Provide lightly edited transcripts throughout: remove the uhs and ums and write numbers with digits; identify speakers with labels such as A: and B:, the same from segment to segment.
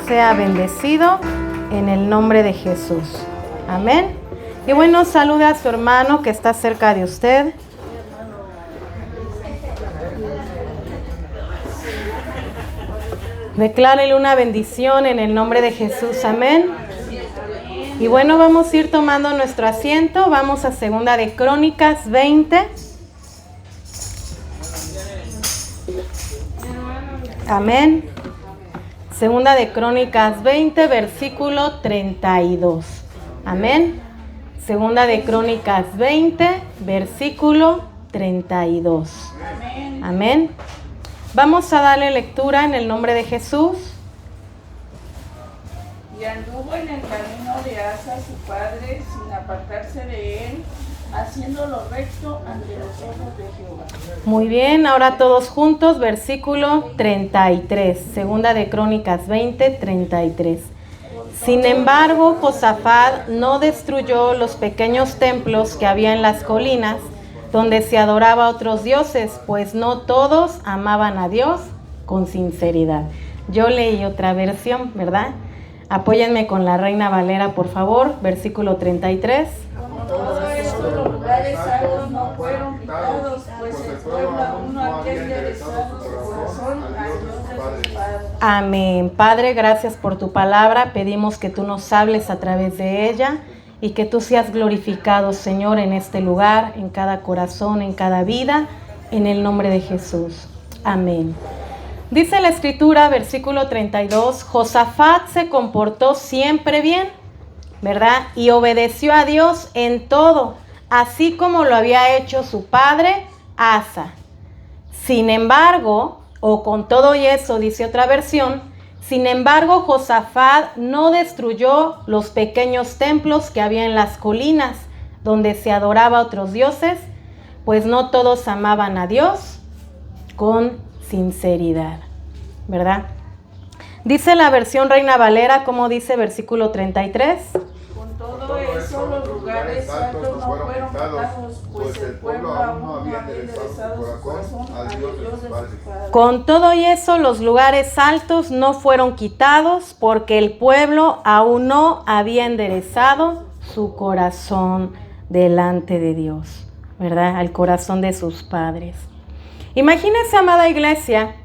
A: sea bendecido en el nombre de Jesús. Amén. Y bueno, salude a su hermano que está cerca de usted. Declárele una bendición en el nombre de Jesús. Amén. Y bueno, vamos a ir tomando nuestro asiento. Vamos a Segunda de Crónicas 20. Amén. Segunda de Crónicas 20, versículo 32. Amén. Segunda de Crónicas 20, versículo 32. Amén. Vamos a darle lectura en el nombre de Jesús.
B: Y anduvo en el camino de Asa su padre, sin apartarse de él, haciendo lo recto ante los ojos de Jehová.
A: Muy bien, ahora todos juntos, versículo 33, Segunda de Crónicas 20, 33. Sin embargo, Josafat no destruyó los pequeños templos que había en las colinas, donde se adoraba a otros dioses, pues no todos amaban a Dios con sinceridad. Yo leí otra versión, ¿verdad? Apóyenme con la Reina Valera, por favor, versículo 33.
B: Con todo esto, los lugares altos no fueron quitados, pues el pueblo aún no había enderezado su corazón al Dios de sus padres.
A: Amén. Padre, gracias por tu palabra. Pedimos que tú nos hables a través de ella y que tú seas glorificado, Señor, en este lugar, en cada corazón, en cada vida, en el nombre de Jesús. Amén. Dice la Escritura, versículo 32, Josafat se comportó siempre bien, ¿verdad? Y obedeció a Dios en todo, así como lo había hecho su padre Asa. Sin embargo, o con todo y eso, dice otra versión, sin embargo, Josafat no destruyó los pequeños templos que había en las colinas, donde se adoraba a otros dioses, pues no todos amaban a Dios con sinceridad, ¿verdad? Dice la versión Reina Valera, como dice versículo 33.
B: Con todo eso, los lugares altos no fueron quitados, pues el pueblo aún no había enderezado su corazón al Dios de sus padres.
A: Con todo y eso, los lugares altos no fueron quitados, porque el pueblo aún no había enderezado su corazón delante de Dios, ¿verdad? Al corazón de sus padres. Imagínense, amada iglesia,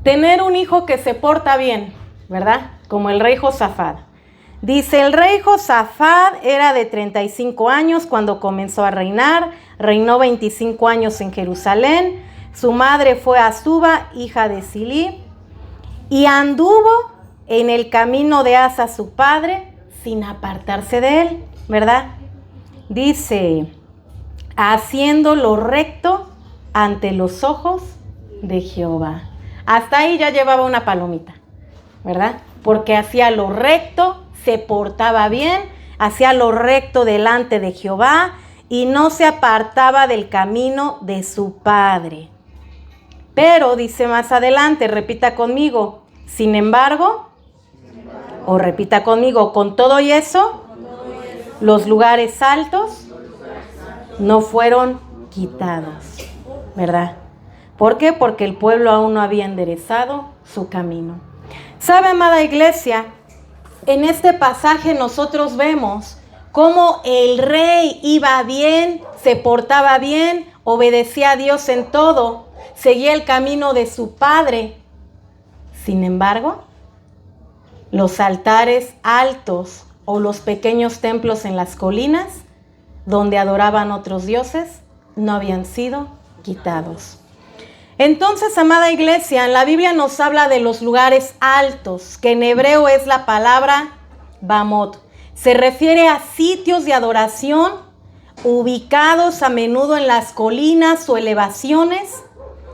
A: tener un hijo que se porta bien, ¿verdad? Como el rey Josafat. Dice, el rey Josafat era de 35 años cuando comenzó a reinar, reinó 25 años en Jerusalén, su madre fue Azuba, hija de Silí, y anduvo en el camino de Asa su padre, sin apartarse de él, ¿verdad? Dice, haciendo lo recto ante los ojos de Jehová. Hasta ahí ya llevaba una palomita, ¿verdad? Porque hacía lo recto, se portaba bien, hacía lo recto delante de Jehová y no se apartaba del camino de su padre. Pero dice más adelante, repita conmigo, sin embargo, o repita conmigo, con todo y eso, los lugares altos no fueron quitados, ¿verdad? ¿Por qué? Porque el pueblo aún no había enderezado su camino. ¿Sabe, amada iglesia? En este pasaje nosotros vemos cómo el rey iba bien, se portaba bien, obedecía a Dios en todo, seguía el camino de su padre. Sin embargo, los altares altos o los pequeños templos en las colinas, donde adoraban otros dioses, no habían sido quitados. Entonces, amada iglesia, en la Biblia nos habla de los lugares altos, que en hebreo es la palabra Bamot. Se refiere a sitios de adoración ubicados a menudo en las colinas o elevaciones,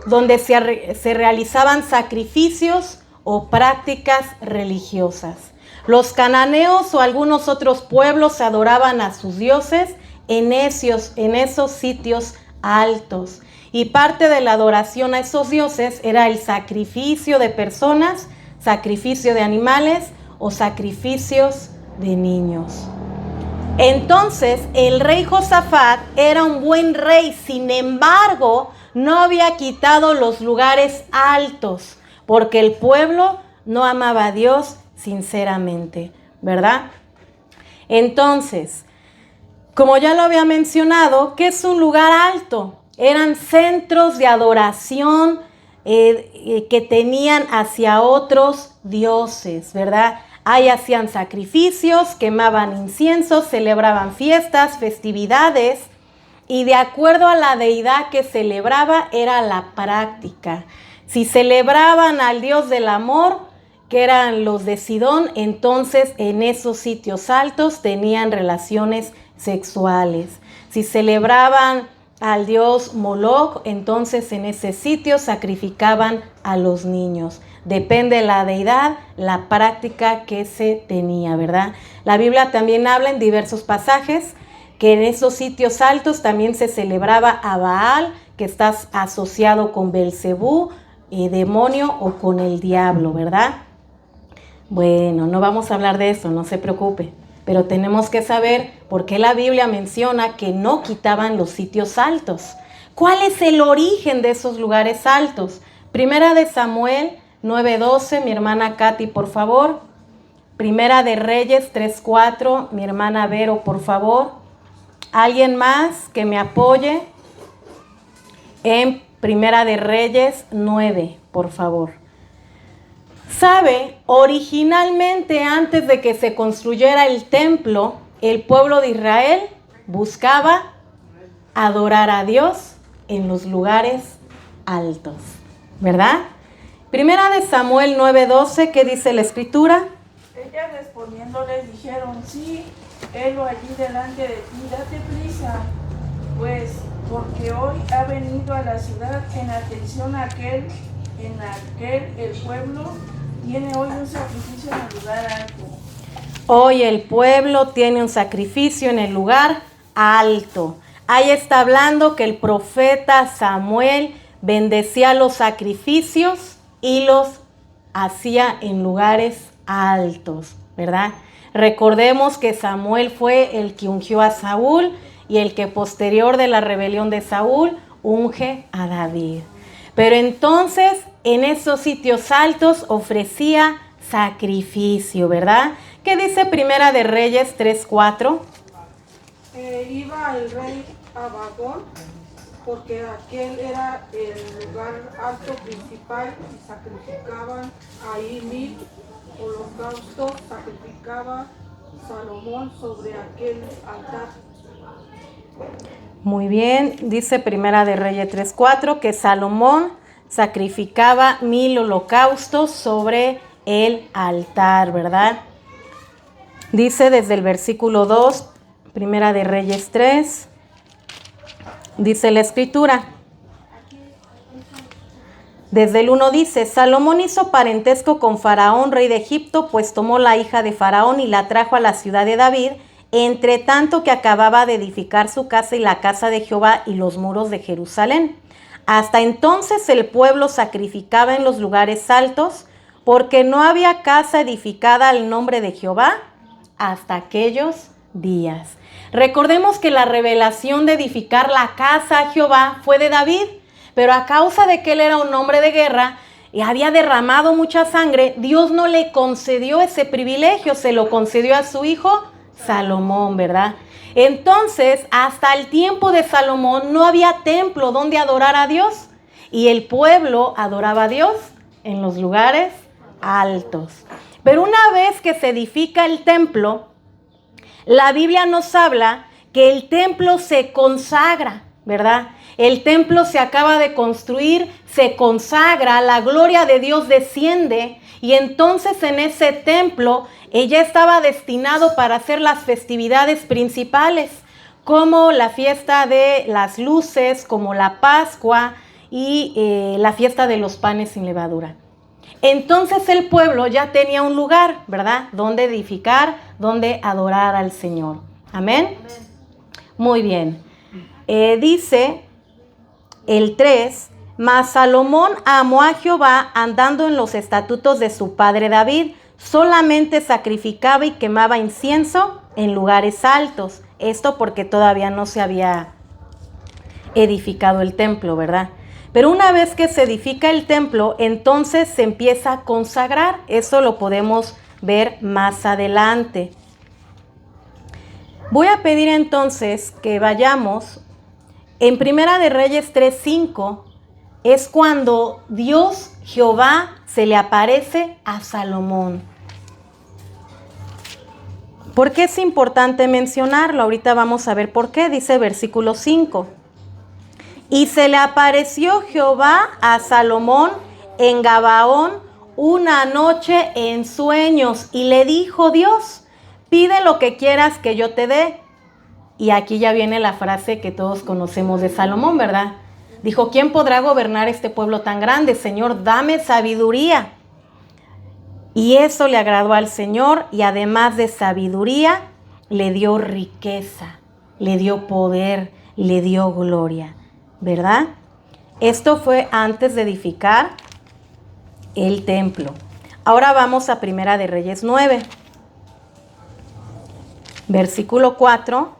A: donde se realizaban sacrificios o prácticas religiosas. Los cananeos o algunos otros pueblos adoraban a sus dioses en esos sitios altos. Y parte de la adoración a esos dioses era el sacrificio de personas, sacrificio de animales o sacrificios de niños. Entonces, el rey Josafat era un buen rey, sin embargo, no había quitado los lugares altos, porque el pueblo no amaba a Dios sinceramente, ¿verdad? Entonces, como ya lo había mencionado, ¿qué es un lugar alto? Eran centros de adoración que tenían hacia otros dioses, ¿verdad? Ahí hacían sacrificios, quemaban inciensos, celebraban fiestas, festividades, y de acuerdo a la deidad que celebraba era la práctica. Si celebraban al dios del amor, que eran los de Sidón, entonces en esos sitios altos tenían relaciones sexuales. Si celebraban al dios Moloch, entonces en ese sitio sacrificaban a los niños. Depende de la deidad, la práctica que se tenía, ¿verdad? La Biblia también habla en diversos pasajes que en esos sitios altos también se celebraba a Baal, que está asociado con Belcebú, demonio, o con el diablo, ¿verdad? Bueno, no vamos a hablar de eso, no se preocupe, pero tenemos que saber por qué la Biblia menciona que no quitaban los sitios altos. ¿Cuál es el origen de esos lugares altos? Primera de Samuel 9:12, mi hermana Katy, por favor. Primera de Reyes 3:4, mi hermana Vero, por favor. ¿Alguien más que me apoye? En Primera de Reyes 9, por favor. ¿Sabe? Originalmente, antes de que se construyera el templo, el pueblo de Israel buscaba adorar a Dios en los lugares altos, ¿verdad? Primera de Samuel 9:12, ¿qué dice la Escritura?
B: Ellas respondiendo les dijeron, sí, helo allí delante de ti, date prisa, pues porque hoy ha venido a la ciudad en atención a aquel el pueblo tiene hoy un sacrificio en el lugar alto.
A: Hoy el pueblo tiene un sacrificio en el lugar alto. Ahí está hablando que el profeta Samuel bendecía los sacrificios y los hacía en lugares altos, ¿verdad? Recordemos que Samuel fue el que ungió a Saúl y el que posterior de la rebelión de Saúl unge a David. Pero entonces en esos sitios altos ofrecía sacrificio, ¿verdad? ¿Qué dice Primera de Reyes 3:4?
B: Iba el rey a Bagón, porque aquel era el lugar alto principal y sacrificaban ahí 1000 holocaustos, sacrificaba Salomón sobre aquel altar.
A: Muy bien, dice Primera de Reyes 3:4 que Salomón sacrificaba 1000 holocaustos sobre el altar, ¿verdad? Dice desde el versículo 2, Primera de Reyes 3, dice la Escritura. Desde el 1 dice, Salomón hizo parentesco con Faraón, rey de Egipto, pues tomó la hija de Faraón y la trajo a la ciudad de David, entre tanto que acababa de edificar su casa y la casa de Jehová y los muros de Jerusalén. Hasta entonces el pueblo sacrificaba en los lugares altos, porque no había casa edificada al nombre de Jehová hasta aquellos días. Recordemos que la revelación de edificar la casa a Jehová fue de David, pero a causa de que él era un hombre de guerra y había derramado mucha sangre, Dios no le concedió ese privilegio, se lo concedió a su hijo Salomón, ¿verdad? Entonces, hasta el tiempo de Salomón no había templo donde adorar a Dios y el pueblo adoraba a Dios en los lugares altos. Pero una vez que se edifica el templo, la Biblia nos habla que el templo se consagra, ¿verdad? El templo se acaba de construir, se consagra, la gloria de Dios desciende y entonces en ese templo ella estaba destinado para hacer las festividades principales, como la fiesta de las luces, como la Pascua y la fiesta de los panes sin levadura. Entonces el pueblo ya tenía un lugar, ¿verdad? Donde edificar, donde adorar al Señor. ¿Amén? Muy bien. Dice el 3, mas Salomón amó a Jehová andando en los estatutos de su padre David, solamente sacrificaba y quemaba incienso en lugares altos. Esto porque todavía no se había edificado el templo, ¿verdad? Pero una vez que se edifica el templo, entonces se empieza a consagrar. Eso lo podemos ver más adelante. Voy a pedir entonces que vayamos en Primera de Reyes 3:5. Es cuando Dios, Jehová, se le aparece a Salomón. ¿Por qué es importante mencionarlo? Ahorita vamos a ver por qué. Dice versículo 5. Y se le apareció Jehová a Salomón en Gabaón una noche en sueños, y le dijo Dios: pide lo que quieras que yo te dé. Y aquí ya viene la frase que todos conocemos de Salomón, ¿verdad? Dijo: ¿quién podrá gobernar este pueblo tan grande? Señor, dame sabiduría. Y eso le agradó al Señor, y además de sabiduría, le dio riqueza, le dio poder, le dio gloria, ¿verdad? Esto fue antes de edificar el templo. Ahora vamos a Primera de Reyes 9, versículo 4.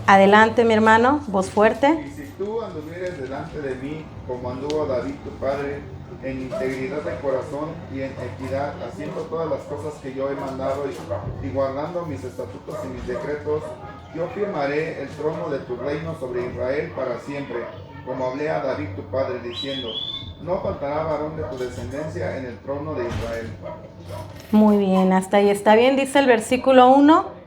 A: Adelante, mi hermano, voz fuerte.
C: Y si tú anduvieres delante de mí, como anduvo David tu padre, en integridad de corazón y en equidad, haciendo todas las cosas que yo he mandado y guardando mis estatutos y mis decretos, yo firmaré el trono de tu reino sobre Israel para siempre, como hablé a David tu padre, diciendo: no faltará varón de tu descendencia en el trono de Israel.
A: Muy bien, hasta ahí está bien. Dice el versículo 1.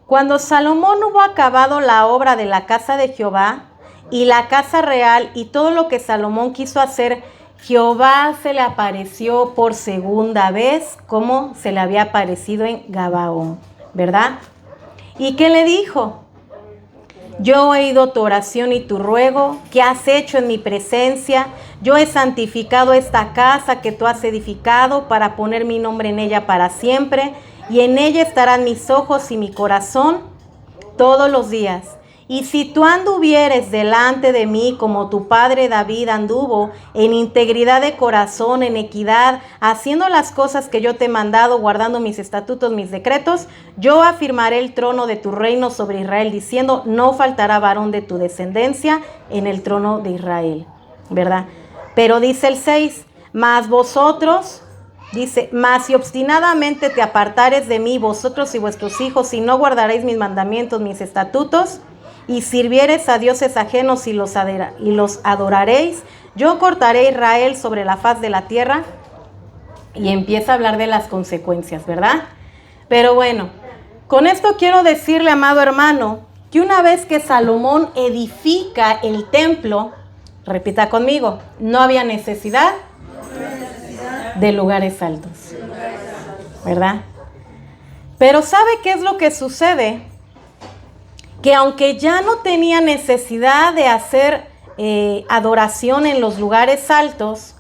A: Cuando Salomón hubo acabado la obra de la casa de Jehová y la casa real y todo lo que Salomón quiso hacer, Jehová se le apareció por segunda vez, como se le había aparecido en Gabaón, ¿verdad? ¿Y qué le dijo? Yo he oído tu oración y tu ruego que has hecho en mi presencia. Yo he santificado esta casa que tú has edificado para poner mi nombre en ella para siempre. Y en ella estarán mis ojos y mi corazón todos los días. Y si tú anduvieres delante de mí como tu padre David anduvo, en integridad de corazón, en equidad, haciendo las cosas que yo te he mandado, guardando mis estatutos, mis decretos, yo afirmaré el trono de tu reino sobre Israel, diciendo: no faltará varón de tu descendencia en el trono de Israel, ¿verdad? Pero dice el 6, mas vosotros... Dice: mas si obstinadamente te apartares de mí, vosotros y vuestros hijos, y no guardaréis mis mandamientos, mis estatutos, y sirviereis a dioses ajenos y los adoraréis, yo cortaré a Israel sobre la faz de la tierra. Y empieza a hablar de las consecuencias, ¿verdad? Pero bueno, con esto quiero decirle, amado hermano, que una vez que Salomón edifica el templo, repita conmigo, no había necesidad de lugares altos, ¿verdad? Pero ¿sabe qué es lo que sucede? Que aunque ya no tenía necesidad de hacer adoración en los lugares altos,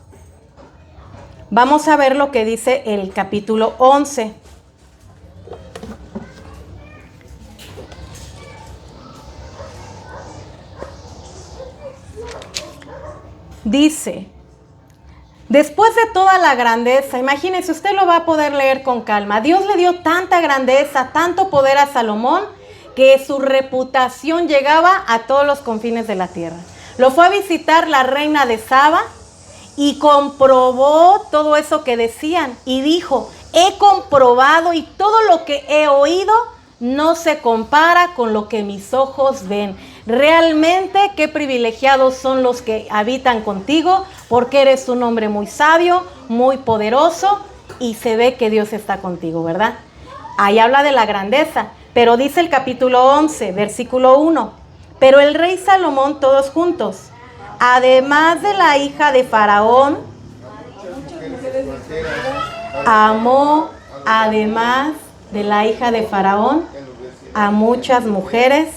A: vamos a ver lo que dice el capítulo 11. Dice: después de toda la grandeza, imagínense, usted lo va a poder leer con calma. Dios le dio tanta grandeza, tanto poder a Salomón, que su reputación llegaba a todos los confines de la tierra. Lo fue a visitar la reina de Saba y comprobó todo eso que decían. Y dijo: he comprobado, y todo lo que he oído no se compara con lo que mis ojos ven. Realmente qué privilegiados son los que habitan contigo, porque eres un hombre muy sabio, muy poderoso, y se ve que Dios está contigo, ¿verdad? Ahí habla de la grandeza, pero dice el capítulo 11, versículo 1, pero el rey Salomón, todos juntos, además de la hija de Faraón, amó, además de la hija de Faraón, a muchas mujeres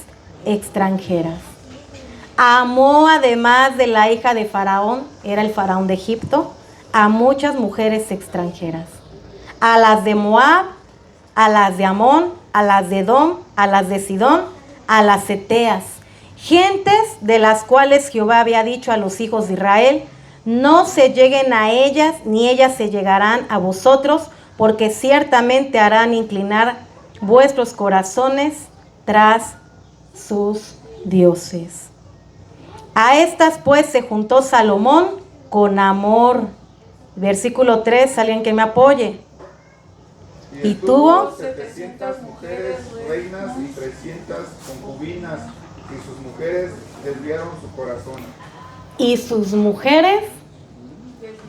A: extranjeras. Amó, además de la hija de Faraón, era el Faraón de Egipto, a muchas mujeres extranjeras, a las de Moab, a las de Amón, a las de Edom, a las de Sidón, a las Eteas, gentes de las cuales Jehová había dicho a los hijos de Israel: no se lleguen a ellas, ni ellas se llegarán a vosotros, porque ciertamente harán inclinar vuestros corazones tras sus dioses. A estas pues se juntó Salomón con amor. Versículo 3, alguien que me apoye. Y tuvo
C: 700 mujeres reinas y 300 concubinas, y sus mujeres desviaron su corazón.
A: Y sus mujeres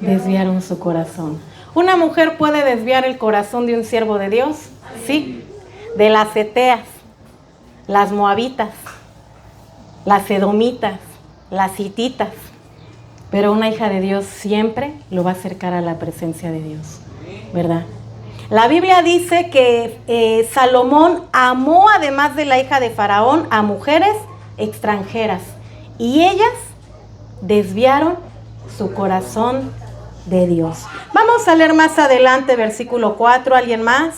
A: desviaron su corazón. ¿Una mujer puede desviar el corazón de un siervo de Dios? Sí. De las heteas, las moabitas, las edomitas, las hititas. Pero una hija de Dios siempre lo va a acercar a la presencia de Dios, ¿verdad? La Biblia dice que Salomón amó, además de la hija de Faraón, a mujeres extranjeras. Y ellas desviaron su corazón de Dios. Vamos a leer más adelante, versículo 4, ¿alguien más?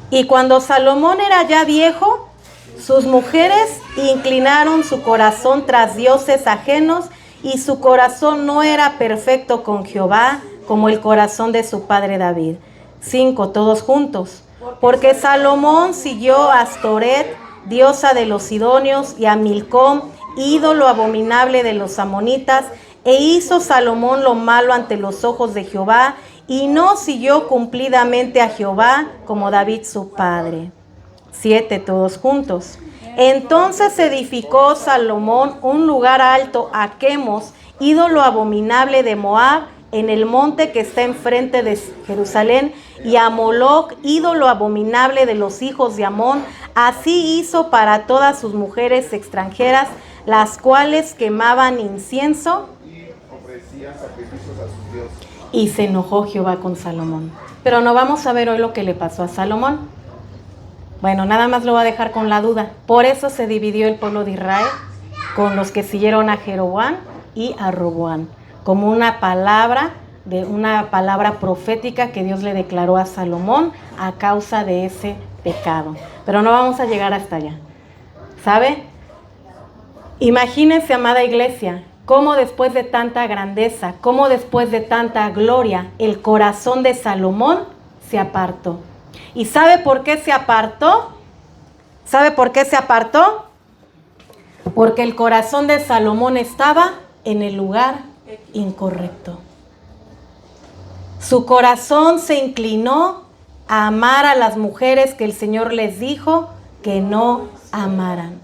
A: Y cuando Salomón era ya viejo, sus mujeres inclinaron su corazón tras dioses ajenos, y su corazón no era perfecto con Jehová, como el corazón de su padre David. 5, todos juntos. Porque Salomón siguió a Astoret, diosa de los sidonios, y a Milcom, ídolo abominable de los amonitas, e hizo Salomón lo malo ante los ojos de Jehová, y no siguió cumplidamente a Jehová como David su padre. 7, todos juntos. Entonces edificó Salomón un lugar alto a Quemos, ídolo abominable de Moab, en el monte que está enfrente de Jerusalén, y a Moloc, ídolo abominable de los hijos de Amón. Así hizo para todas sus mujeres extranjeras, las cuales quemaban incienso
C: Y ofrecían sacrificios a sus dioses.
A: y se enojó Jehová con Salomón. Pero no vamos a ver hoy lo que le pasó a Salomón. Bueno, nada más lo voy a dejar con la duda. Por eso se dividió el pueblo de Israel con los que siguieron a Jeroboam y a Roboam, como una palabra profética que Dios le declaró a Salomón a causa de ese pecado. Pero no vamos a llegar hasta allá, ¿sabe? Imagínense, amada iglesia, cómo después de tanta grandeza, cómo después de tanta gloria, el corazón de Salomón se apartó. ¿Y sabe por qué se apartó? ¿Sabe por qué se apartó? Porque el corazón de Salomón estaba en el lugar incorrecto. Su corazón se inclinó a amar a las mujeres que el Señor les dijo que no amaran.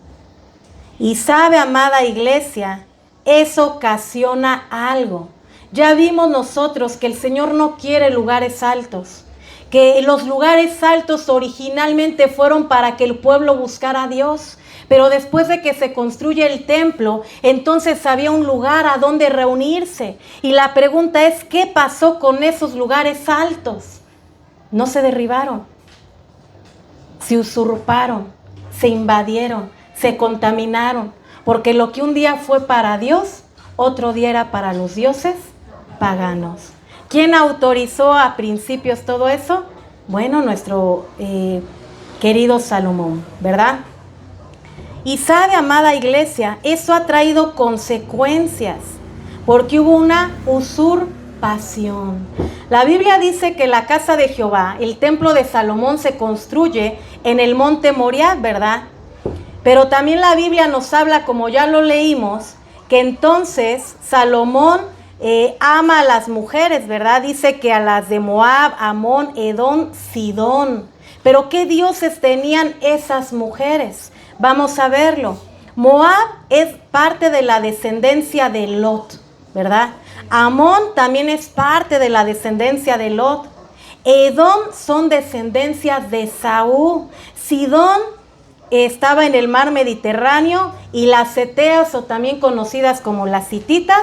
A: Y sabe, amada iglesia, eso ocasiona algo. Ya vimos nosotros que el Señor no quiere lugares altos, que los lugares altos originalmente fueron para que el pueblo buscara a Dios, pero después de que se construye el templo, entonces había un lugar a donde reunirse. Y la pregunta es, ¿qué pasó con esos lugares altos? No se derribaron, se usurparon, se invadieron, se contaminaron, porque lo que un día fue para Dios, otro día era para los dioses paganos. ¿Quién autorizó a principios todo eso? Bueno, nuestro querido Salomón, ¿verdad? Y sabe, amada iglesia, eso ha traído consecuencias, porque hubo una usurpación. La Biblia dice que la casa de Jehová, el templo de Salomón, se construye en el monte Moriah, ¿verdad? Pero también la Biblia nos habla, como ya lo leímos, que entonces Salomón ama a las mujeres, ¿verdad? Dice que a las de Moab, Amón, Edom, Sidón. Pero ¿qué dioses tenían esas mujeres? Vamos a verlo. Moab es parte de la descendencia de Lot, ¿verdad? Amón también es parte de la descendencia de Lot. Edom son descendencias de Saúl. Sidón estaba en el mar Mediterráneo, y las heteas, o también conocidas como las hititas,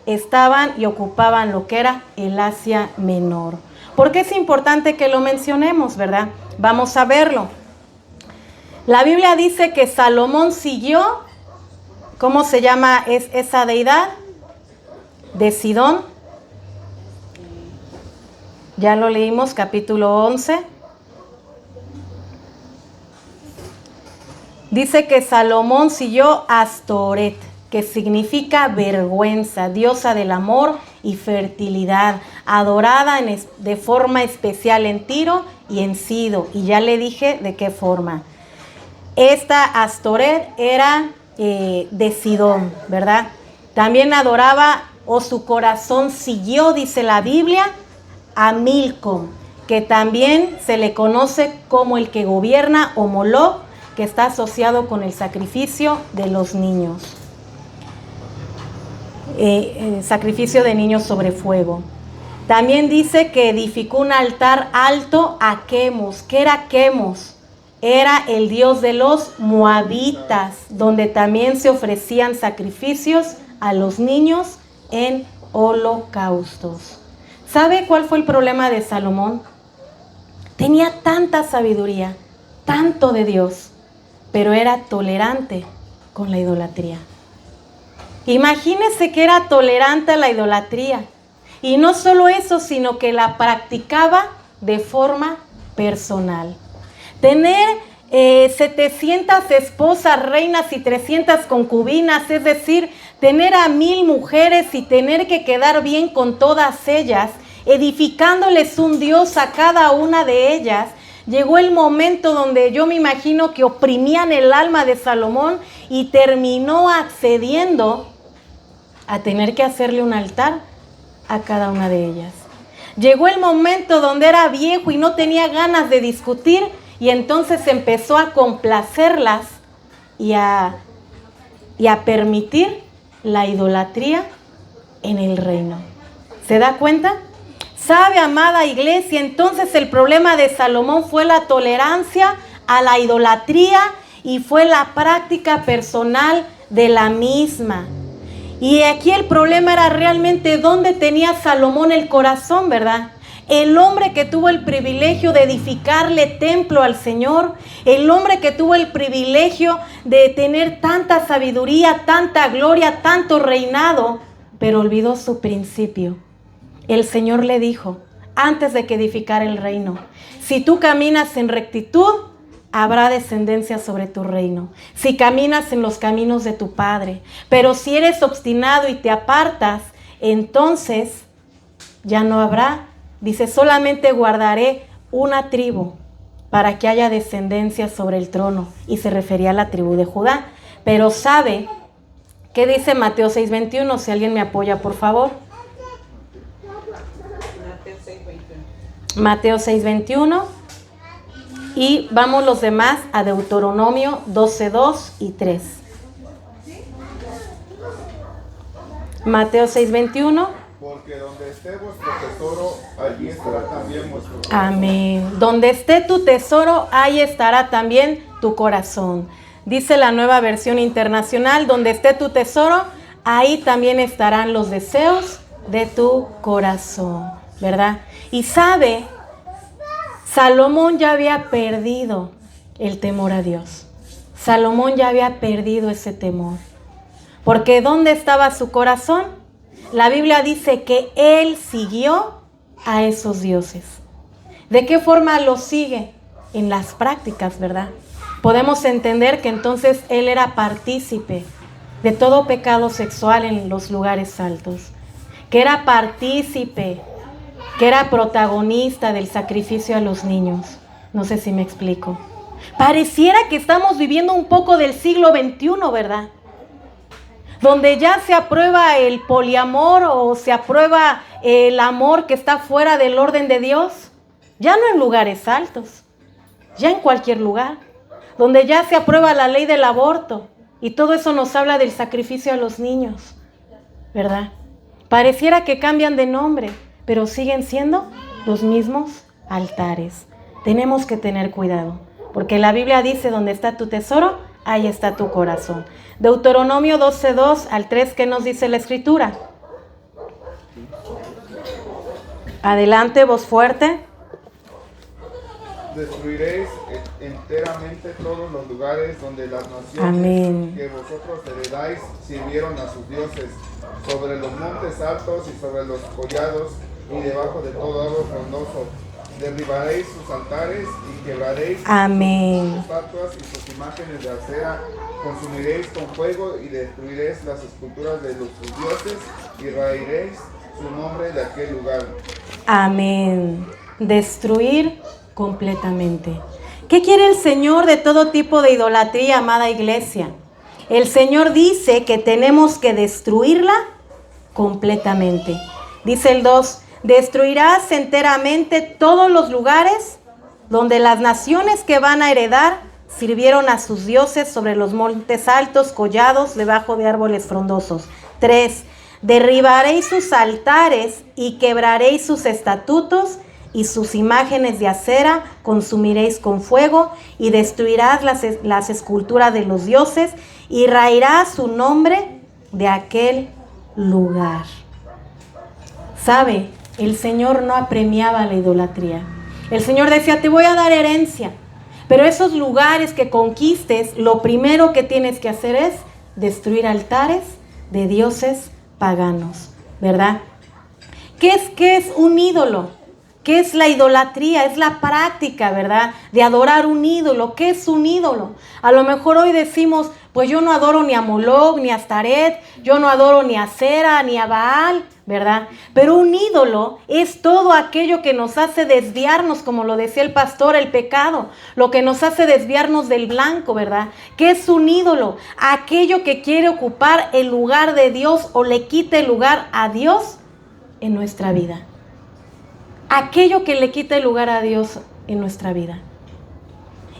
A: estaban y ocupaban lo que era el Asia Menor. ¿Por qué es importante que lo mencionemos, verdad? Vamos a verlo. La Biblia dice que Salomón siguió, ¿cómo se llama esa deidad? De Sidón. Ya lo leímos, capítulo 11. Dice que Salomón siguió a Astoret, que significa vergüenza, diosa del amor y fertilidad, adorada de forma especial en Tiro y en Sido. Y ya le dije de qué forma. Esta Astoret era de Sidón, ¿verdad? También adoraba, o su corazón siguió, dice la Biblia, a Milcom, que también se le conoce como el que gobierna, o Moloc, que está asociado con el sacrificio de los niños. Sacrificio de niños sobre fuego. También dice que edificó un altar alto a Quemos. ¿Qué era Quemos? Era el dios de los moabitas, donde también se ofrecían sacrificios a los niños en holocaustos. ¿Sabe cuál fue el problema de Salomón? Tenía tanta sabiduría, tanto de Dios, pero era tolerante con la idolatría. Imagínese que era tolerante a la idolatría. Y no solo eso, sino que la practicaba de forma personal. Tener 700 esposas, reinas y 300 concubinas, es decir, tener a 1000 mujeres y tener que quedar bien con todas ellas, edificándoles un dios a cada una de ellas. Llegó el momento donde yo me imagino que oprimían el alma de Salomón y terminó accediendo a tener que hacerle un altar a cada una de ellas. Llegó el momento donde era viejo y no tenía ganas de discutir, y entonces empezó a complacerlas y a permitir la idolatría en el reino. ¿Se da cuenta? ¿Sabe, amada iglesia? Entonces el problema de Salomón fue la tolerancia a la idolatría y fue la práctica personal de la misma. Y aquí el problema era realmente dónde tenía Salomón el corazón, ¿verdad? El hombre que tuvo el privilegio de edificarle templo al Señor, el hombre que tuvo el privilegio de tener tanta sabiduría, tanta gloria, tanto reinado, pero olvidó su principio. El Señor le dijo, antes de que edificara el reino, si tú caminas en rectitud, habrá descendencia sobre tu reino. Si caminas en los caminos de tu padre, pero si eres obstinado y te apartas, entonces ya no habrá. Dice, solamente guardaré una tribu para que haya descendencia sobre el trono. Y se refería a la tribu de Judá. Pero ¿sabe qué dice Mateo 6:21? Si alguien me apoya, por favor. Mateo 6:21. Y vamos los demás a Deuteronomio 12:2 y 3. Mateo 6:21.
C: Porque donde esté vuestro tesoro, allí estará también vuestro corazón.
A: Amén. Donde esté tu tesoro, ahí estará también tu corazón. Dice la Nueva Versión Internacional, donde esté tu tesoro, ahí también estarán los deseos de tu corazón, ¿verdad? Y sabe, Salomón ya había perdido el temor a Dios. Salomón ya había perdido ese temor. Porque ¿dónde estaba su corazón? La Biblia dice que él siguió a esos dioses. ¿De qué forma los sigue? En las prácticas, ¿verdad? Podemos entender que entonces él era partícipe de todo pecado sexual en los lugares altos. Que era partícipe, que era protagonista del sacrificio a los niños. No sé si me explico. Pareciera que estamos viviendo un poco del siglo XXI, ¿verdad? Donde ya se aprueba el poliamor o se aprueba el amor que está fuera del orden de Dios. Ya no en lugares altos, ya en cualquier lugar. Donde ya se aprueba la ley del aborto. Y todo eso nos habla del sacrificio a los niños, ¿verdad? Pareciera que cambian de nombre, pero siguen siendo los mismos altares. Tenemos que tener cuidado, porque la Biblia dice, donde está tu tesoro, ahí está tu corazón. Deuteronomio 12:2 al 3, ¿qué nos dice la Escritura? Adelante, voz fuerte.
C: Destruiréis enteramente todos los lugares donde las naciones
A: Amén.
C: que vosotros heredáis sirvieron a sus dioses, sobre los montes altos y sobre los collados y debajo de todo árbol frondoso. Derribaréis sus altares y quebraréis
A: Amén.
C: sus estatuas y sus imágenes de acera. Consumiréis con fuego y destruiréis las esculturas de los dioses y raeréis su nombre de aquel lugar.
A: Amén. Destruir completamente. ¿Qué quiere el Señor de todo tipo de idolatría, amada iglesia? el Señor dice que tenemos que destruirla completamente. Dice el 2, destruirás enteramente todos los lugares donde las naciones que van a heredar sirvieron a sus dioses sobre los montes altos, collados, debajo de árboles frondosos. 3, derribaréis sus altares y quebraréis sus estatutos y sus imágenes de acera consumiréis con fuego y destruirás las esculturas de los dioses y raerás su nombre de aquel lugar. ¿Sabe? El Señor no apremiaba la idolatría. El Señor decía, te voy a dar herencia, pero esos lugares que conquistes, lo primero que tienes que hacer es destruir altares de dioses paganos, ¿verdad? ¿Qué es un ídolo? ¿Qué es la idolatría? Es la práctica, ¿verdad? De adorar un ídolo. ¿Qué es un ídolo? A lo mejor hoy decimos, pues yo no adoro ni a Moloch, ni a Astaret, yo no adoro ni a Acera, ni a Baal, ¿verdad? Pero un ídolo es todo aquello que nos hace desviarnos, como lo decía el pastor, el pecado, lo que nos hace desviarnos del blanco, ¿verdad? ¿Qué es un ídolo? Aquello que quiere ocupar el lugar de Dios o le quita el lugar a Dios en nuestra vida. Aquello que le quita el lugar a Dios en nuestra vida.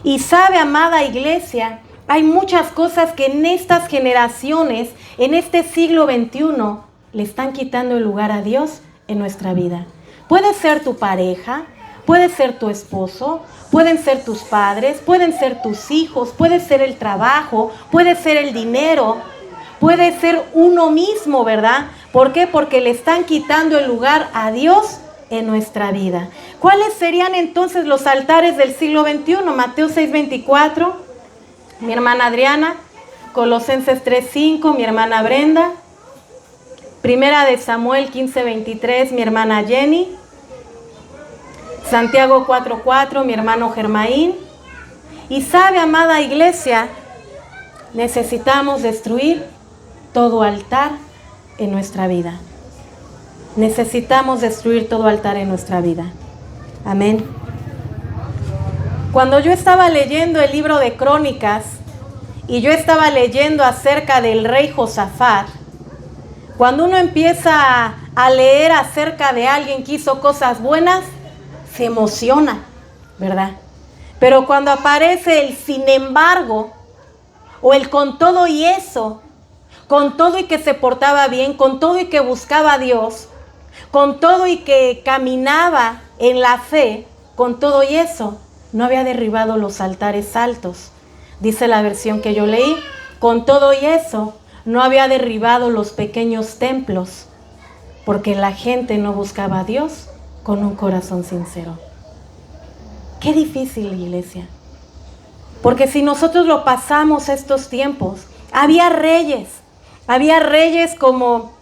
A: Y sabe, amada iglesia, hay muchas cosas que en estas generaciones, en este siglo XXI, le están quitando el lugar a Dios en nuestra vida. Puede ser tu pareja, puede ser tu esposo, pueden ser tus padres, pueden ser tus hijos, puede ser el trabajo, puede ser el dinero, puede ser uno mismo, ¿verdad? ¿Por qué? Porque le están quitando el lugar a Dios en nuestra vida. ¿Cuáles serían entonces los altares del siglo XXI? Mateo 6:24, mi hermana Adriana, Colosenses 3:5, mi hermana Brenda, Primera de Samuel 15:23, mi hermana Jenny, Santiago 4:4, mi hermano Germaín. Y sabe, amada iglesia, necesitamos destruir todo altar en nuestra vida. Necesitamos destruir todo altar en nuestra vida. Amén. Cuando yo estaba leyendo el libro de Crónicas y yo estaba leyendo acerca del rey Josafat, cuando uno empieza a leer acerca de alguien que hizo cosas buenas, se emociona, ¿verdad? Pero cuando aparece el sin embargo, o el con todo y eso, con todo y que se portaba bien, con todo y que buscaba a Dios, con todo y que caminaba en la fe, con todo y eso, no había derribado los altares altos. Dice la versión que yo leí, con todo y eso, no había derribado los pequeños templos, porque la gente no buscaba a Dios con un corazón sincero. Qué difícil, iglesia. Porque si nosotros lo pasamos estos tiempos, había reyes como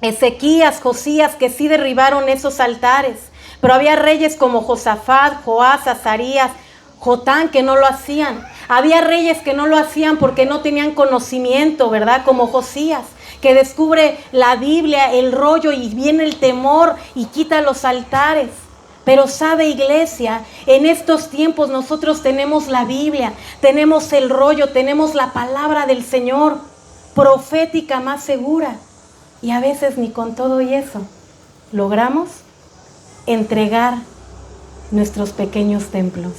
A: Ezequías, Josías, que sí derribaron esos altares, pero había reyes como Josafat, Joás, Azarías, Jotán, que no lo hacían. Había reyes que no lo hacían porque no tenían conocimiento, ¿verdad? Como Josías, que descubre la Biblia, el rollo, y viene el temor y quita los altares. Pero sabe, iglesia, en estos tiempos nosotros tenemos la Biblia, tenemos el rollo, tenemos la palabra del Señor, profética más segura. Y a veces ni con todo y eso logramos entregar nuestros pequeños templos.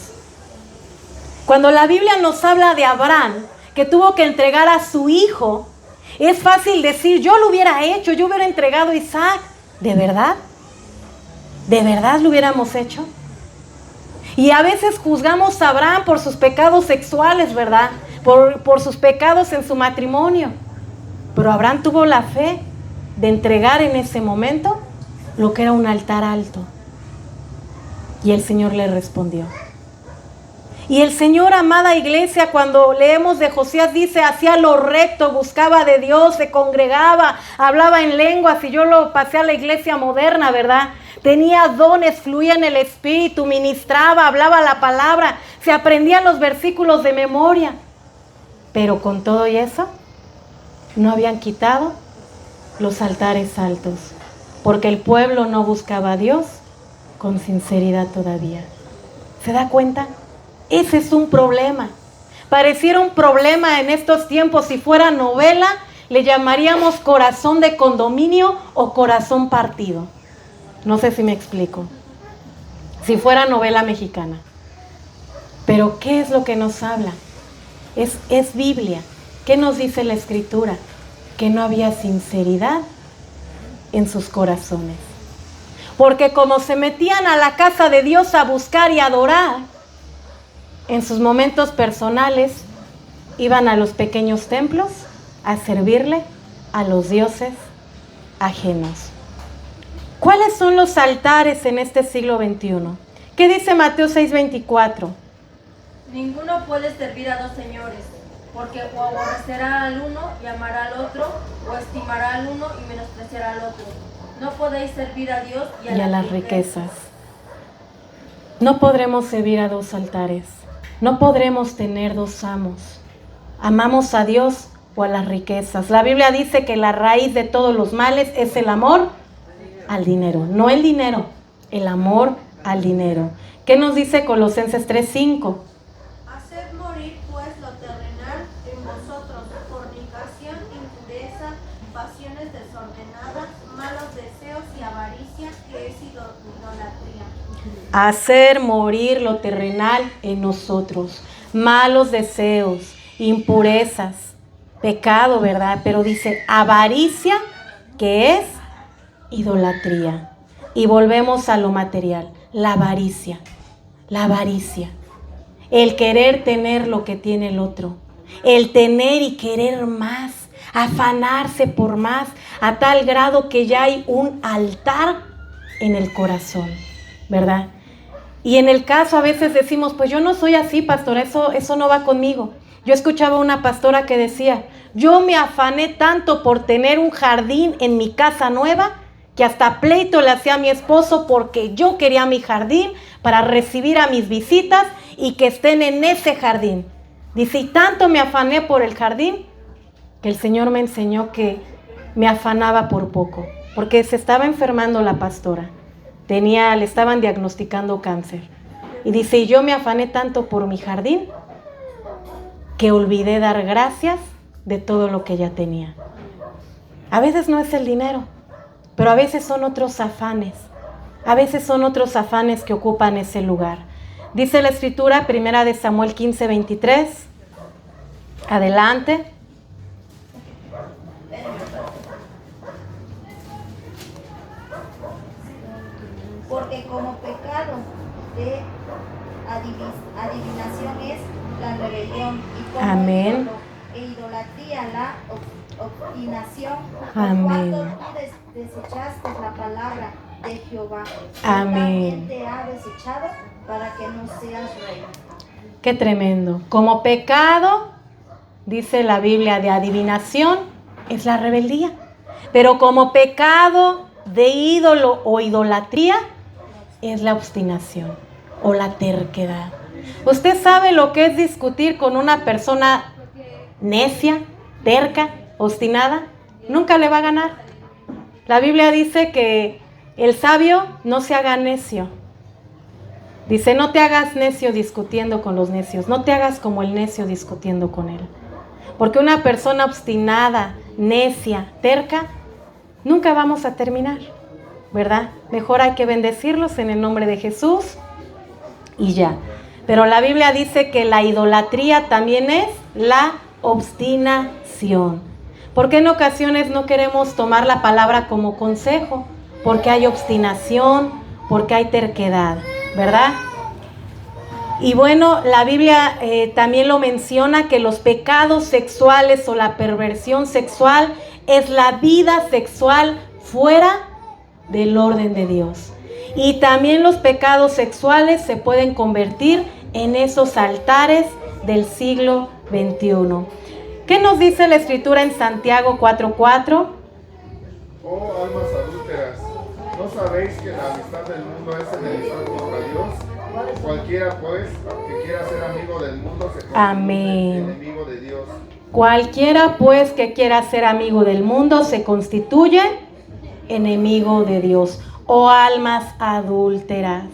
A: Cuando la Biblia nos habla de Abraham, que tuvo que entregar a su hijo, es fácil decir, yo lo hubiera hecho, yo hubiera entregado a Isaac. ¿De verdad? ¿De verdad lo hubiéramos hecho? Y a veces juzgamos a Abraham por sus pecados sexuales, ¿verdad? Por sus pecados en su matrimonio. Pero Abraham tuvo la fe de entregar en ese momento lo que era un altar alto. Y el Señor le respondió. Y el Señor, amada iglesia, cuando leemos de Josías, dice, hacía lo recto, buscaba de Dios, se congregaba, hablaba en lenguas, y yo lo pasé a la iglesia moderna, ¿verdad? Tenía dones, fluía en el Espíritu, ministraba, hablaba la palabra, se aprendían los versículos de memoria. Pero con todo y eso, no habían quitado los altares altos, porque el pueblo no buscaba a Dios con sinceridad todavía. ¿Se da cuenta? Ese es un problema. Pareciera un problema en estos tiempos. Si fuera novela, le llamaríamos corazón de condominio o corazón partido. No sé si me explico. Si fuera novela mexicana. Pero ¿qué es lo que nos habla? Es Biblia. ¿Qué nos dice la Escritura? Que no había sinceridad en sus corazones. Porque como se metían a la casa de Dios a buscar y adorar, en sus momentos personales iban a los pequeños templos a servirle a los dioses ajenos. ¿Cuáles son los altares en este siglo XXI? ¿Qué dice Mateo 6:24?
D: Ninguno puede servir a dos señores, porque o aborrecerá al uno y amará al otro, o estimará al uno y menospreciará al otro. No podéis servir a Dios y a las riquezas. No podremos servir a dos altares. No podremos tener dos amos. Amamos a Dios o a las riquezas. La Biblia dice que la raíz de todos los males es el amor al dinero. No el dinero, el amor al dinero. ¿Qué nos dice Colosenses 3:5?
E: Haced morir pues lo terrenal en vosotros, fornicación, impureza, pasiones desordenadas, malos deseos y avaricia, que es idolatría.
A: Hacer morir lo terrenal en nosotros, malos deseos, impurezas, pecado, ¿verdad? Pero dice avaricia, que es idolatría. Y volvemos a lo material, la avaricia, el querer tener lo que tiene el otro, el tener y querer más, afanarse por más, a tal grado que ya hay un altar en el corazón, ¿verdad? Y en el caso a veces decimos, pues yo no soy así, pastora, eso no va conmigo. Yo escuchaba una pastora que decía, yo me afané tanto por tener un jardín en mi casa nueva, que hasta pleito le hacía a mi esposo porque yo quería mi jardín para recibir a mis visitas y que estén en ese jardín. Dice, y tanto me afané por el jardín, que el Señor me enseñó que me afanaba por poco, porque se estaba enfermando la pastora. Le estaban diagnosticando cáncer. Y dice, y yo me afané tanto por mi jardín que olvidé dar gracias de todo lo que ya tenía. A veces no es el dinero, pero a veces son otros afanes. A veces son otros afanes que ocupan ese lugar. Dice la Escritura, 1 Samuel 15:23. Adelante.
E: Porque como pecado de adivinación es la rebelión, y como
A: Amén.
E: ídolo e idolatría la obstinación,
A: Amén.
E: por cuanto tú desechaste la palabra de Jehová,
A: Amén.
E: también te ha desechado para que no seas rey.
A: Qué tremendo. Como pecado, dice la Biblia, de adivinación, es la rebeldía. Pero como pecado de ídolo o idolatría, es la obstinación o la terquedad. ¿Usted sabe lo que es discutir con una persona necia, terca, obstinada? Nunca le va a ganar. La Biblia dice que el sabio no se haga necio. Dice, no te hagas necio discutiendo con los necios, no te hagas como el necio discutiendo con él. Porque una persona obstinada, necia, terca, nunca vamos a terminar, ¿verdad? Mejor hay que bendecirlos en el nombre de Jesús y ya. Pero la Biblia dice que la idolatría también es la obstinación. Porque en ocasiones no queremos tomar la palabra como consejo, porque hay obstinación, porque hay terquedad, ¿verdad? Y bueno, la Biblia también lo menciona, que los pecados sexuales o la perversión sexual es la vida sexual fuera del orden de Dios. Y también los pecados sexuales se pueden convertir en esos altares del siglo XXI. ¿Qué nos dice la Escritura en Santiago 4:4?
C: Oh almas adúlteras, ¿no sabéis que la amistad del mundo es enemistad contra Dios? Cualquiera pues que quiera ser amigo del mundo se convierte
A: Amén.
C: enemigo de Dios.
A: Cualquiera pues que quiera ser amigo del mundo se constituye enemigo de Dios. Oh almas adúlteras,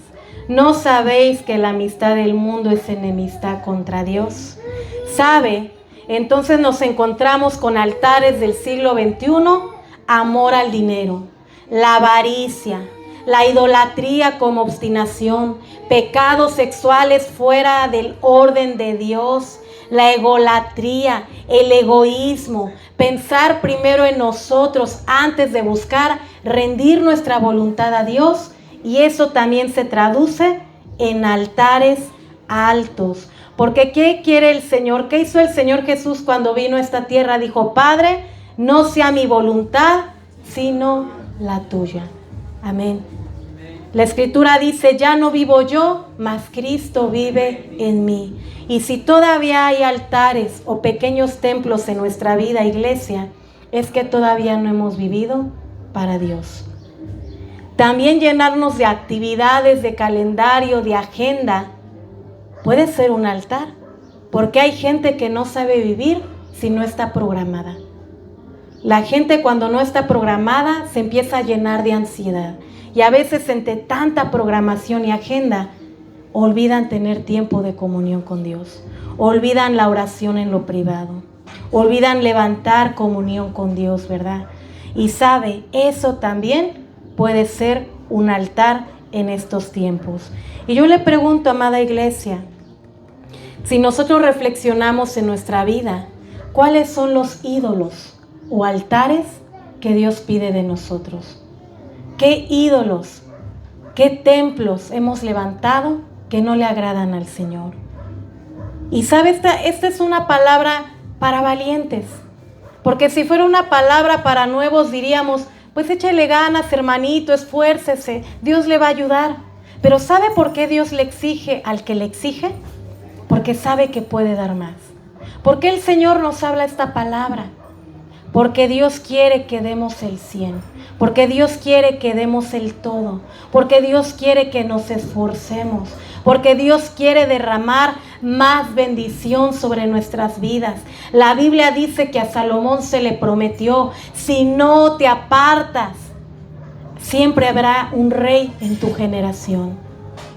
A: ¿no sabéis que la amistad del mundo es enemistad contra Dios? ¿Sabe? Entonces nos encontramos con altares del siglo XXI, amor al dinero, la avaricia, la idolatría como obstinación, pecados sexuales fuera del orden de Dios, la egolatría, el egoísmo, pensar primero en nosotros antes de buscar rendir nuestra voluntad a Dios, y eso también se traduce en altares altos. Porque ¿qué quiere el Señor? ¿Qué hizo el Señor Jesús cuando vino a esta tierra? Dijo: Padre, no sea mi voluntad, sino la tuya. Amén. La Escritura dice: ya no vivo yo, mas Cristo vive en mí. Y si todavía hay altares o pequeños templos en nuestra vida, iglesia, es que todavía no hemos vivido para Dios. También llenarnos de actividades, de calendario, de agenda, puede ser un altar, porque hay gente que no sabe vivir si no está programada. La gente, cuando no está programada, se empieza a llenar de ansiedad. Y a veces, entre tanta programación y agenda, olvidan tener tiempo de comunión con Dios. Olvidan la oración en lo privado. Olvidan levantar comunión con Dios, ¿verdad? Y sabe, eso también puede ser un altar en estos tiempos. Y yo le pregunto, amada iglesia, si nosotros reflexionamos en nuestra vida, ¿cuáles son los ídolos o altares que Dios pide de nosotros? ¿Qué ídolos, qué templos hemos levantado que no le agradan al Señor? Y sabe, esta es una palabra para valientes, porque si fuera una palabra para nuevos diríamos: pues échale ganas, hermanito, esfuércese, Dios le va a ayudar. Pero ¿sabe por qué Dios le exige al que le exige? Porque sabe que puede dar más. ¿Por qué el Señor nos habla esta palabra? Porque Dios quiere que demos el 100, porque Dios quiere que demos el todo, porque Dios quiere que nos esforcemos, porque Dios quiere derramar más bendición sobre nuestras vidas. La Biblia dice que a Salomón se le prometió: si no te apartas, siempre habrá un rey en tu generación.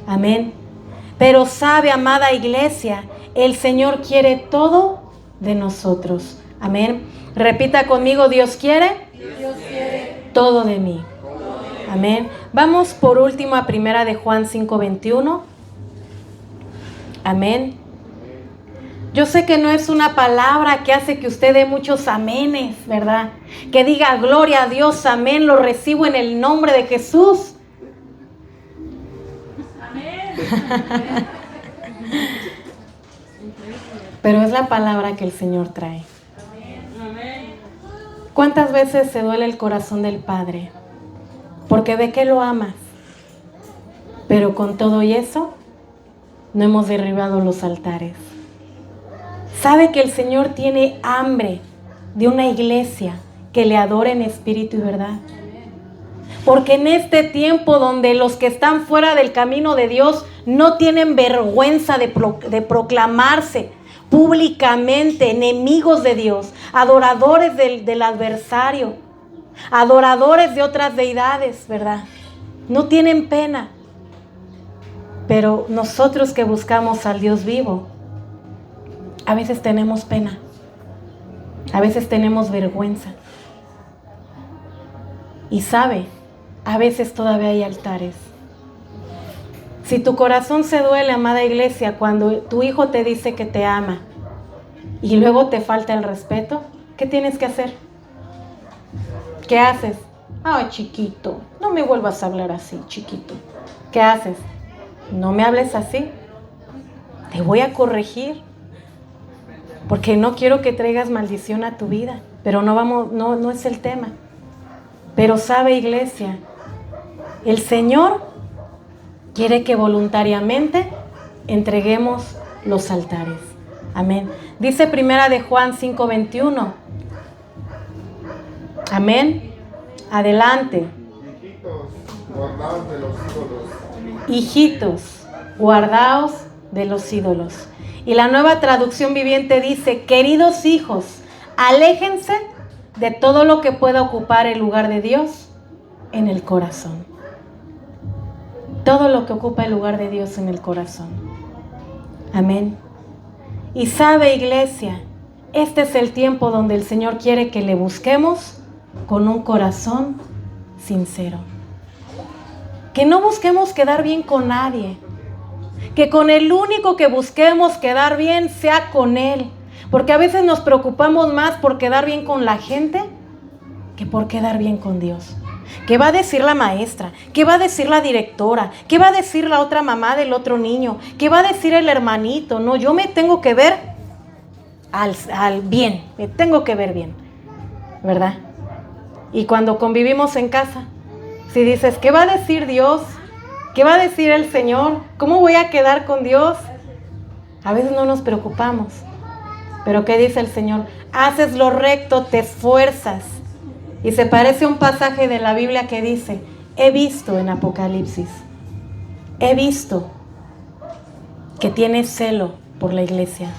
A: Amén. Pero sabe, amada iglesia, el Señor quiere todo de nosotros. Amén. Repita conmigo: Dios quiere todo de mí. Amén. Vamos por último a 1 de Juan 5:21. Amén. Yo sé que no es una palabra que hace que usted dé muchos amenes, ¿verdad? Que diga: gloria a Dios, amén, lo recibo en el nombre de Jesús. Amén. Pero es la palabra que el Señor trae. ¿Cuántas veces se duele el corazón del Padre? Porque ve que lo amas. Pero con todo y eso, no hemos derribado los altares. Sabe que el Señor tiene hambre de una iglesia que le adore en espíritu y verdad. Porque en este tiempo donde los que están fuera del camino de Dios no tienen vergüenza de proclamarse públicamente enemigos de Dios, adoradores del adversario, adoradores de otras deidades, ¿verdad? No tienen pena. Pero nosotros que buscamos al Dios vivo, a veces tenemos pena, a veces tenemos vergüenza. Y sabe, a veces todavía hay altares. Si tu corazón se duele, amada iglesia, cuando tu hijo te dice que te ama y luego te falta el respeto, ¿qué tienes que hacer? ¿Qué haces? Ay, chiquito, no me vuelvas a hablar así, chiquito. ¿Qué haces? No me hables así. Te voy a corregir. Porque no quiero que traigas maldición a tu vida. Pero no es el tema. Pero sabe, iglesia, el Señor quiere que voluntariamente entreguemos los altares. Amén. Dice 1 de Juan 5:21. Amén. Adelante. Hijitos, guardaos de los ídolos. Y la Nueva Traducción Viviente dice: queridos hijos, aléjense de todo lo que pueda ocupar el lugar de Dios en el corazón. Todo lo que ocupa el lugar de Dios en el corazón. Amén. Y sabe, iglesia, este es el tiempo donde el Señor quiere que le busquemos con un corazón sincero. Que no busquemos quedar bien con nadie. Que con el único que busquemos quedar bien sea con Él. Porque a veces nos preocupamos más por quedar bien con la gente que por quedar bien con Dios. ¿Qué va a decir la maestra? ¿Qué va a decir la directora? ¿Qué va a decir la otra mamá del otro niño? ¿Qué va a decir el hermanito? No, yo me tengo que ver al bien, me tengo que ver bien, ¿verdad? Y cuando convivimos en casa, si dices, ¿qué va a decir Dios? ¿Qué va a decir el Señor? ¿Cómo voy a quedar con Dios? A veces no nos preocupamos. Pero ¿qué dice el Señor? Haces lo recto, te esfuerzas. Y se parece a un pasaje de la Biblia que dice, he visto en Apocalipsis, he visto que tienes celo por la iglesia.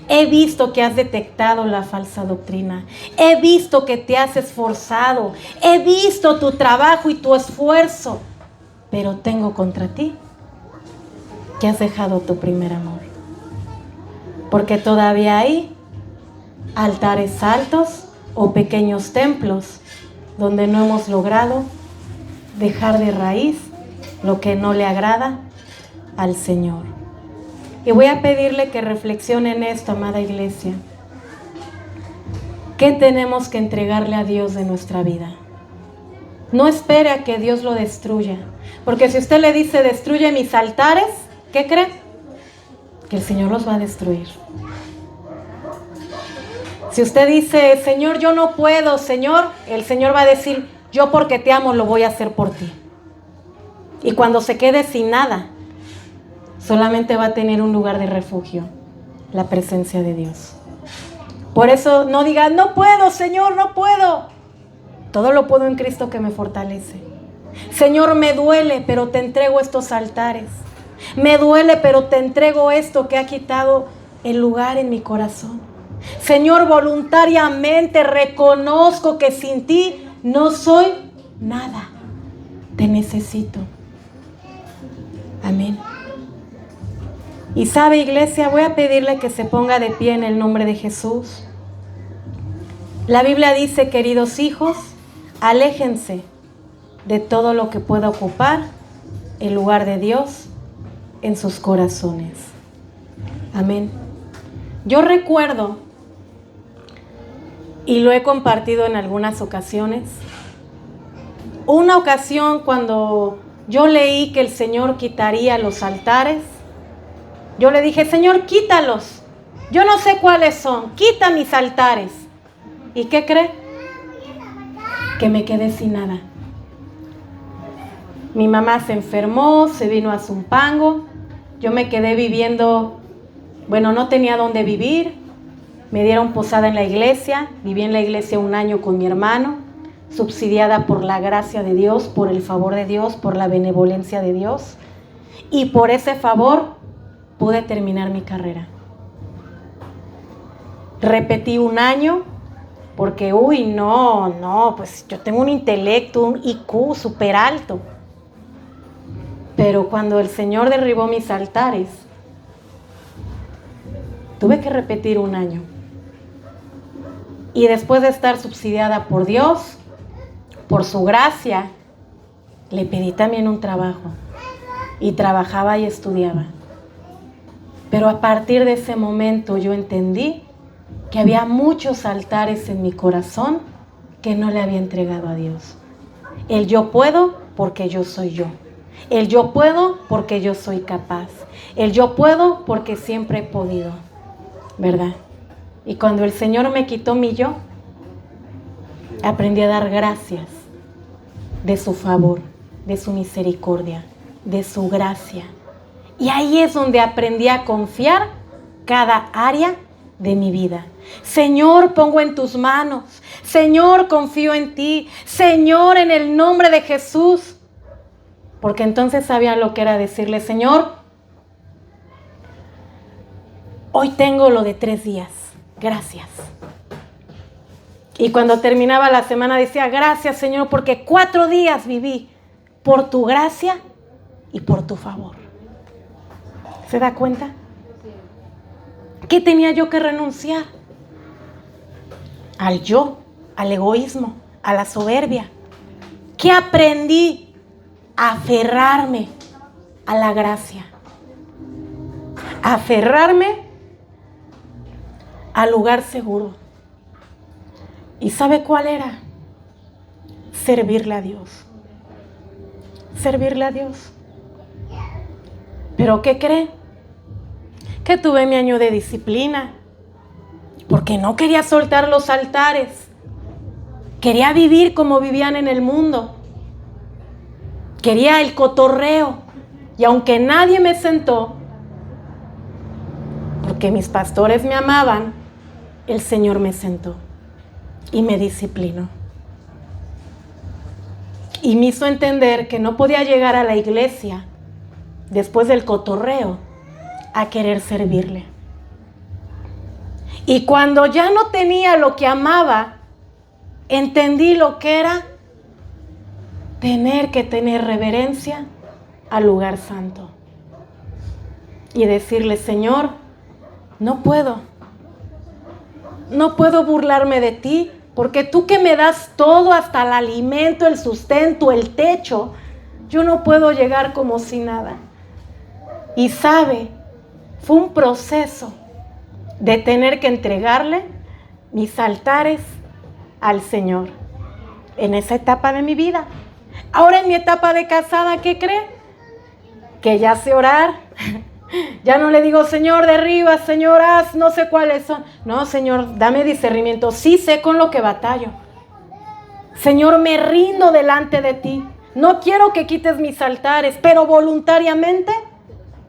A: He visto que has detectado la falsa doctrina. He visto que te has esforzado. He visto tu trabajo y tu esfuerzo. Pero tengo contra ti que has dejado tu primer amor. Porque todavía hay altares altos o pequeños templos donde no hemos logrado dejar de raíz lo que no le agrada al Señor. Y voy a pedirle que reflexione en esto, amada iglesia. ¿Qué tenemos que entregarle a Dios de nuestra vida? No espere a que Dios lo destruya. Porque si usted le dice, destruye mis altares, ¿qué cree? Que el Señor los va a destruir. Si usted dice, Señor, yo no puedo, Señor, el Señor va a decir, yo porque te amo lo voy a hacer por ti. Y cuando se quede sin nada, solamente va a tener un lugar de refugio, la presencia de Dios. Por eso no diga, no puedo, Señor, no puedo. Todo lo puedo en Cristo que me fortalece. Señor, me duele, pero te entrego estos altares. Me duele, pero te entrego esto que ha quitado el lugar en mi corazón. Señor, voluntariamente reconozco que sin ti no soy nada. Te necesito. Amén. Y sabe, iglesia, voy a pedirle que se ponga de pie en el nombre de Jesús. La Biblia dice, queridos hijos, aléjense de todo lo que pueda ocupar el lugar de Dios en sus corazones. Amén. Yo recuerdo, y lo he compartido en algunas ocasiones, una ocasión cuando yo leí que el Señor quitaría los altares, yo le dije, Señor, quítalos. Yo no sé cuáles son, quita mis altares. ¿Y qué cree? Que me quedé sin nada. Mi mamá se enfermó, se vino a Zumpango, yo me quedé viviendo, bueno, no tenía dónde vivir, me dieron posada en la iglesia, viví en la iglesia 1 año con mi hermano, subsidiada por la gracia de Dios, por el favor de Dios, por la benevolencia de Dios, y por ese favor pude terminar mi carrera. Repetí 1 año, porque, pues yo tengo un intelecto, un IQ súper alto. Pero cuando el Señor derribó mis altares, tuve que repetir 1 año. Y después de estar subsidiada por Dios, por su gracia, le pedí también un trabajo. Y trabajaba y estudiaba. Pero a partir de ese momento yo entendí que había muchos altares en mi corazón que no le había entregado a Dios. El yo puedo porque yo soy yo. El yo puedo porque yo soy capaz. El yo puedo porque siempre he podido. ¿Verdad? Y cuando el Señor me quitó mi yo, aprendí a dar gracias de su favor, de su misericordia, de su gracia. Y ahí es donde aprendí a confiar cada área de mi vida. Señor, pongo en tus manos. Señor, confío en ti. Señor, en el nombre de Jesús. Porque entonces sabía lo que era decirle, Señor, hoy tengo lo de 3 días. Gracias. Y cuando terminaba la semana decía, gracias, Señor, porque 4 días viví por tu gracia y por tu favor. ¿Se da cuenta? qué tenía yo que renunciar? Al yo, al egoísmo, a la soberbia. ¿Qué aprendí? A aferrarme a la gracia. A aferrarme al lugar seguro. ¿Y sabe cuál era? Servirle a Dios. Servirle a Dios. ¿Pero qué cree? Que tuve mi año de disciplina, porque no quería soltar los altares. Quería vivir como vivían en el mundo. Quería el cotorreo. Y aunque nadie me sentó, porque mis pastores me amaban, el Señor me sentó y me disciplinó. Y me hizo entender que no podía llegar a la iglesia después del cotorreo a querer servirle. Y cuando ya no tenía lo que amaba, entendí lo que era tener que tener reverencia al lugar santo. Y decirle, Señor, no puedo burlarme de ti, porque tú que me das todo, hasta el alimento, el sustento, el techo, yo no puedo llegar como si nada. Y sabe, fue un proceso de tener que entregarle mis altares al Señor en esa etapa de mi vida. Ahora en mi etapa de casada, ¿qué cree? Que ya sé orar. Ya no le digo, Señor, derriba, Señor, haz, no sé cuáles son. No, Señor, dame discernimiento. Sí sé con lo que batallo. Señor, me rindo delante de ti. No quiero que quites mis altares, pero voluntariamente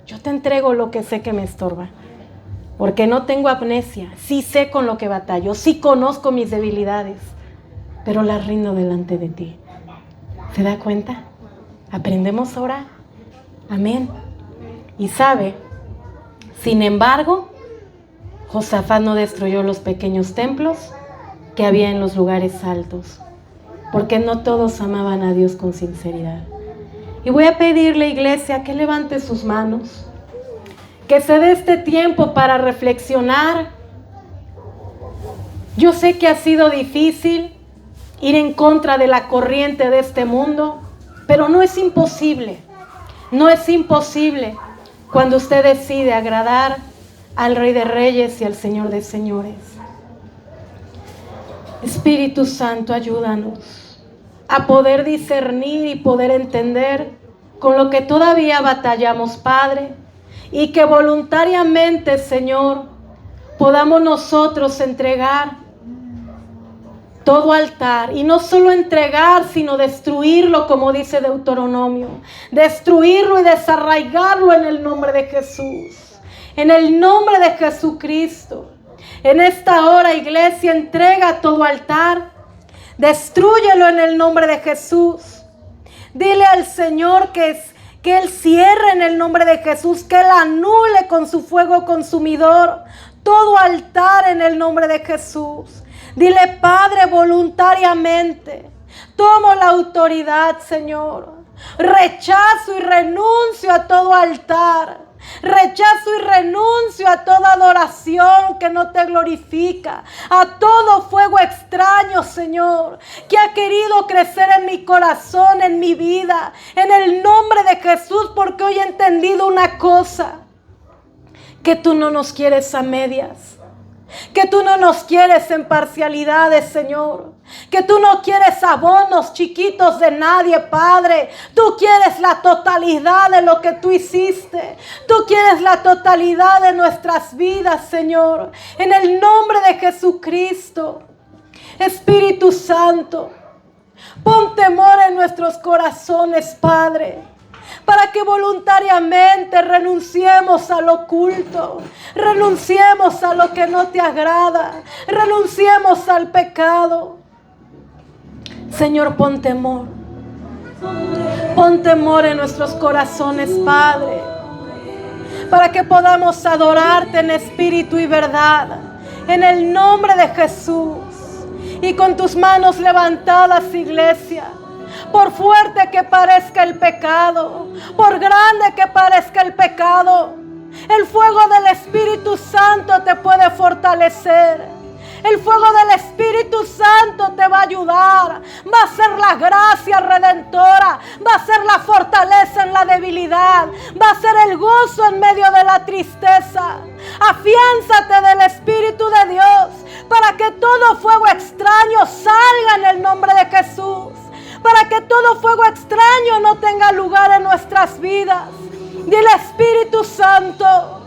A: yo te entrego lo que sé que me estorba. Porque no tengo amnesia. Sí sé con lo que batallo. Sí conozco mis debilidades, pero las rindo delante de ti. ¿Se da cuenta? Aprendemos a orar. Amén. Y sabe, sin embargo, Josafat no destruyó los pequeños templos que había en los lugares altos, porque no todos amaban a Dios con sinceridad. Y voy a pedirle, iglesia, que levante sus manos, que se dé este tiempo para reflexionar. Yo sé que ha sido difícil ir en contra de la corriente de este mundo, pero no es imposible. No es imposible cuando usted decide agradar al Rey de Reyes y al Señor de Señores. Espíritu Santo, ayúdanos a poder discernir y poder entender con lo que todavía batallamos, Padre, y que voluntariamente, Señor, podamos nosotros entregar todo altar, y no solo entregar, sino destruirlo, como dice Deuteronomio, destruirlo y desarraigarlo en el nombre de Jesús, en el nombre de Jesucristo. En esta hora, iglesia, entrega todo altar, destrúyelo en el nombre de Jesús. Dile al Señor que Él cierre en el nombre de Jesús, que Él anule con su fuego consumidor todo altar en el nombre de Jesús. Dile, Padre, voluntariamente tomo la autoridad, Señor. Rechazo y renuncio a todo altar. Rechazo y renuncio a toda adoración que no te glorifica, a todo fuego extraño, Señor, que ha querido crecer en mi corazón, en mi vida, en el nombre de Jesús, porque hoy he entendido una cosa, que tú no nos quieres a medias, que tú no nos quieres en parcialidades, Señor, que tú no quieres abonos chiquitos de nadie, Padre. Tú quieres la totalidad de lo que tú hiciste. Tú quieres la totalidad de nuestras vidas, Señor, en el nombre de Jesucristo. Espíritu Santo, pon temor en nuestros corazones, Padre, para que voluntariamente renunciemos al oculto, renunciemos a lo que no te agrada, renunciemos al pecado. Señor, pon temor en nuestros corazones, Padre, para que podamos adorarte en espíritu y verdad, en el nombre de Jesús. Y con tus manos levantadas, iglesia, por fuerte que parezca el pecado, por grande que parezca el pecado, El fuego del Espíritu Santo te puede fortalecer. El fuego del Espíritu Santo te va a ayudar. Va a ser la gracia redentora. Va a ser la fortaleza en la debilidad. Va a ser el gozo en medio de la tristeza. Afiánzate del Espíritu de Dios para que todo fuego extraño salga en el nombre de Jesús. Para que todo fuego extraño no tenga lugar en nuestras vidas. Dile, Espíritu Santo,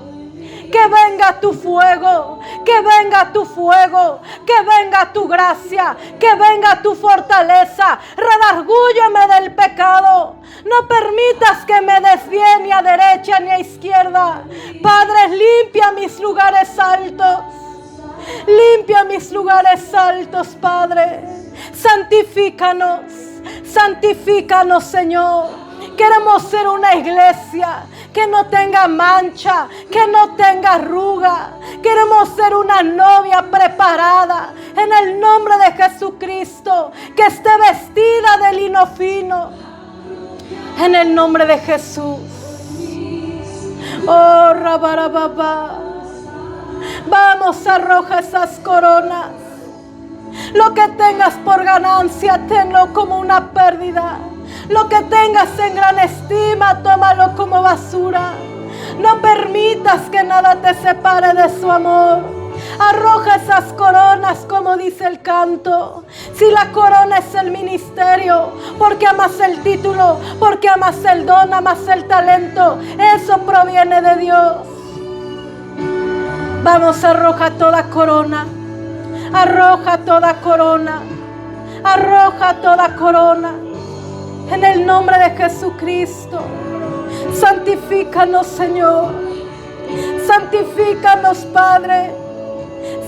A: que venga tu fuego, que venga tu fuego, que venga tu gracia, que venga tu fortaleza. Redargúyeme del pecado. No permitas que me desvíe ni a derecha ni a izquierda. Padre, limpia mis lugares altos. Limpia mis lugares altos, Padre. Santifícanos, santifícanos, Señor. Queremos ser una iglesia que no tenga mancha, que no tenga arruga. Queremos ser una novia preparada en el nombre de Jesucristo, que esté vestida de lino fino en el nombre de Jesús. Oh, rabarababa. Vamos, arroja esas coronas. Lo que tengas por ganancia, tenlo como una pérdida. Lo que tengas en gran estima, tómalo como basura. No permitas que nada te separe de su amor. Arroja esas coronas, como dice el canto. Si la corona es el ministerio, porque amas el título, porque amas el don, amas el talento, eso proviene de Dios. Vamos, arroja toda corona. Arroja toda corona. Arroja toda corona. En el nombre de Jesucristo. Santifícanos, Señor. Santifícanos, Padre.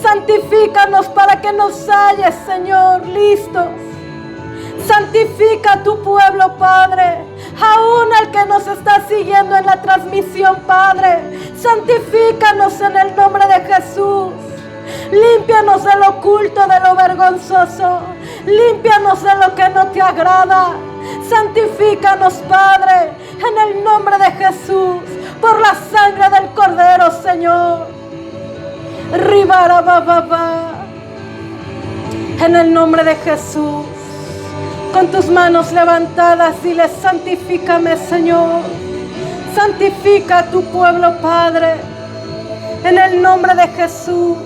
A: Santifícanos para que nos halles, Señor, listos. Santifica a tu pueblo, Padre. Aún al que nos está siguiendo en la transmisión, Padre. Santifícanos en el nombre de Jesús. Límpianos de lo oculto, de lo vergonzoso. Límpianos de lo que no te agrada. Santifícanos, Padre, en el nombre de Jesús, por la sangre del Cordero, Señor. Ribarababa. En el nombre de Jesús, con tus manos levantadas, dile, santifícame, Señor. Santifica a tu pueblo, Padre, en el nombre de Jesús.